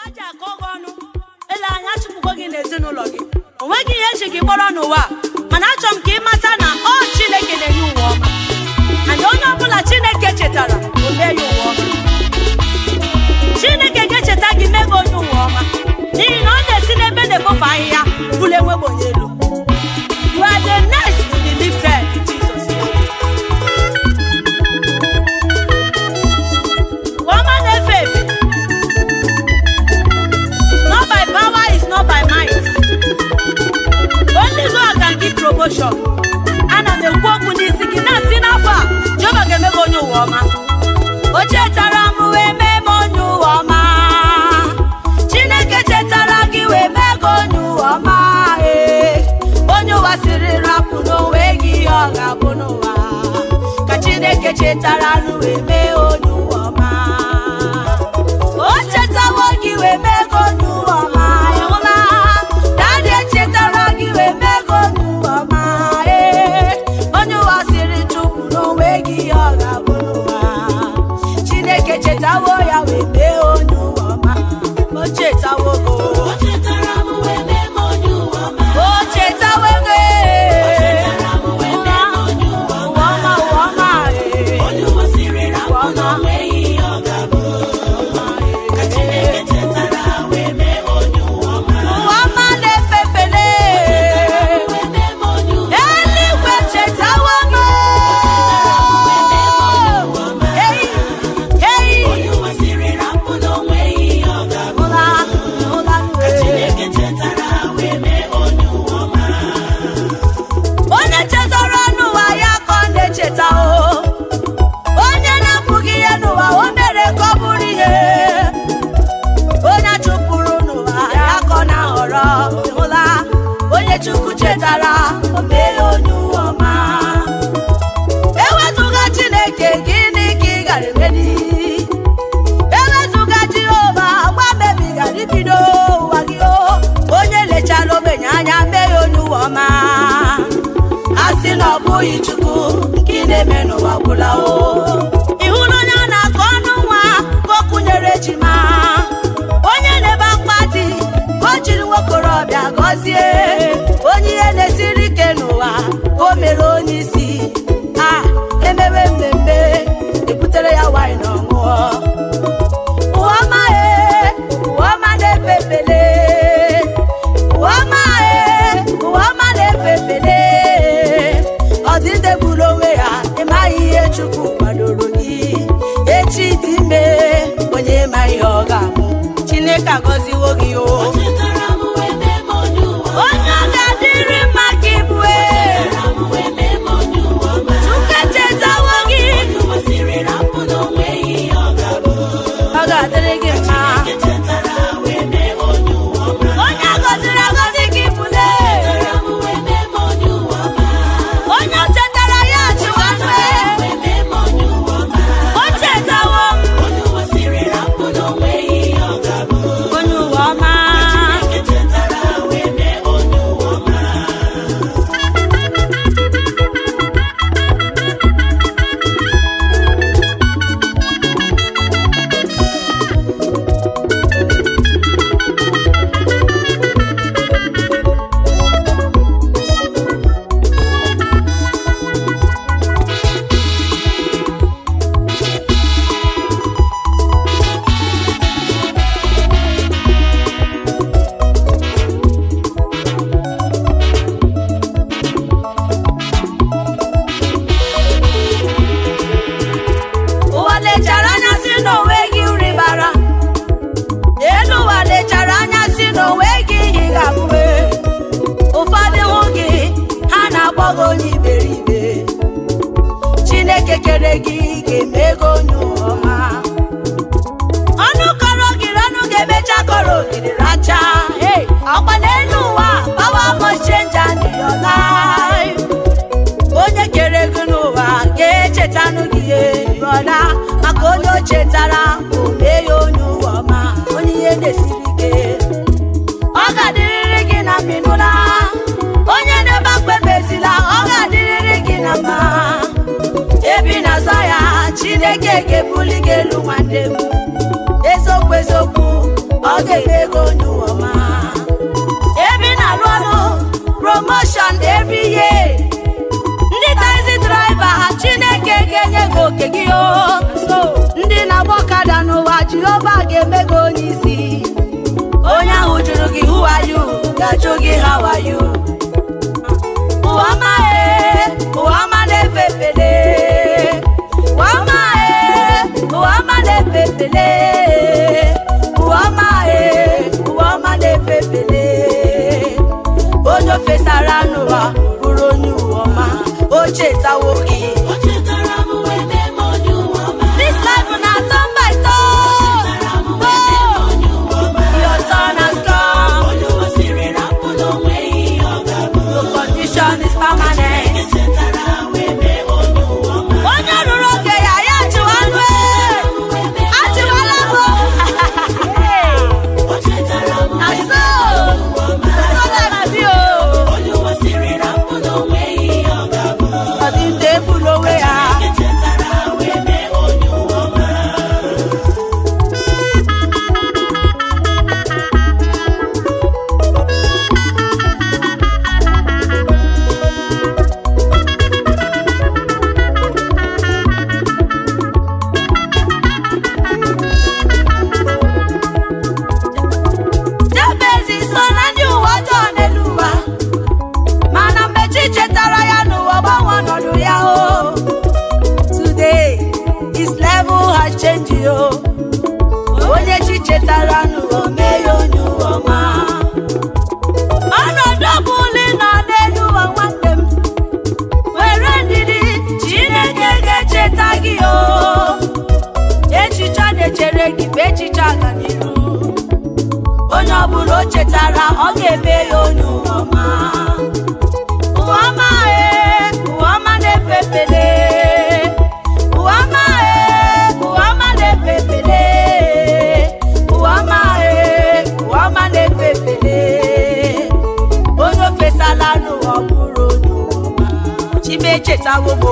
aja akọgo ọnụ ele anya chụpụgo gị n'ezinụlọ gị onweghị ihe eji gị kpọrọ n'ụwa mana achọ m ka ị mata na ọ Chineke na-enye ụwa ọma and onye ọbụla Chineke chetara o mee ya ụwa ọma. Chineke ga-echeta gị mee gị onye ụwa ọma n'ihi na ọ na-esi n'ebe na-ekpofu ahịhịa bụrụ enwegbe onye elu. You are the next to be lifted in Jesus' name. Woman efe efe. It's not by power, it's not by might. Only God can give promotion. Ana m ekwu okwu n'isi gị na-asị n'afọ a Jehova ga-eme gị onye ụwa ọma. O chetara m wee mee m onye ụwa ọma. Chineke chetara gị wee mee gị onye ụwa ọma. Onye ụwa siri rapụ n'onwe gị ọ ga-abụ n'ụwa ka Chineke chetara nụ wee mee onye ụwa ọma. O chetawo gị wee mee gị onye ụwa ọma. Ịhụla dadị echetara gị wee mee gị onye ụwa ọma. Onye ụwa siri chụpụ n'onwe gị ọ ga-abụ n'ụwa Chineke chetawo ya wee mee onye ụwa ọma. O chetawo gị Chukwu chetara o mee onye ụwa ọma. Ewezuga Chineke gịnị ka ị gara emedi? Ewezuga Jehova gwa mebi gara ibido ụwa gị onye lechara ogbenye anya mee onye ụwa ọma. A sị na ọ bụghị Chukwu nke ị na-eme n'ụwa gwụla Ihu na onye a na-akọ ọnụ nwa ka o kwunyere ejima onye na-ebe akwa dị ka o jiri nwokorobịa gọzie onye ihe na-esiri ike n'ụwa o mere onye isi emewe mmemme ebutere ya wine ọṅụọ. Ụwa ọma ụwa ọma na-efe efele. Ụwa ọma ụwa ọma na-efe efele. Ọ dị ndị gburu onwe ya ịmaghị ihe Chukwu kwadoro gị echi dị ime onye ma ihe ọ ga-amụ. Chineke agọziwo gị onye ọ ga-adịrị mma ka ịbụ Chukwu echetawo gị ọ ga-adịrị gị mma. Onye agọziri agọzi ka ịbụle onye o chetara ya chịwa o chetawo m onye ụwa ọma. Chineke kere gị ga-eme gị onye ụwa ọma. Ọnụ kọrọ ogiri ọnụ ga-emecha kọrọ ogiri racha. Ọkwa n'elu ụwa power must change and your life. Onye kere gị n'ụwa ga-echetanụ gị brọda maka onye o chetara o mee ya onye ụwa ọma. Onye ihe na-esiri ike ọ ga-adịrịrị gị na minụla. Onye na-ebe akpebezila ọ ga-adịrịrị gị na mma. Ebi na zọ ya Chineke ga-ebuli gị elu nwanne m. Eziokwu eziokwu ọ ga-emego onye ụwa ọma. Ebe ị na-arụ ọrụ promotion every year, ndị taxi driver ha Chineke ga-enye gị oke gị o. Ndị na-agba ọkada n'ụwa Jehova ga-eme gị onye isi. Onye ahụ jụrụ gị who are you ga-ajụ gị how are you. Ụwa ọma ụwa ọma na-efe efele, ụwa ọma ụwa ọma na-efe efele, ụwa ọma ụwa ọma na-efe efele. Onye o fesara n'ụwa bụrụ onye ụwa ọma, o chetawo gị. This life na turn by turn, your turn has come. No condition is permanent. Onye rụrụ oge ya ya achịwalụ achịwala bụ na so na-abi o. Ọ dị ndị eburu onwe ya. Jabez so na ndị ụwa ọjọọ n'elu ụwa, mana mgbe Chi chetara ya n'ụwa gbanwe ọnọdụ ya o. Today his level has changed o. Onye Chi chetara n'ụwa mee ya onye ụwa ọma. Ọnọdụ ọbụla ị nọ n'elu ụwa nwanne m, were ndidi, Chineke ga-echeta gị o. Echiche a na-echere gị bụ echiche aganiru. Onye ọbụla o chetara ọ ga-eme ya onye ụwa ọma. Ụwa ọma ụwa ọma na-efe efele, ụwa ọma ụwa ọma na-efe efele, ụwa ọma ụwa ọma na-efe efele. Onye o fesala n'ụwa ọ bụrụ onye ụwa ọma. Chime echetawo m.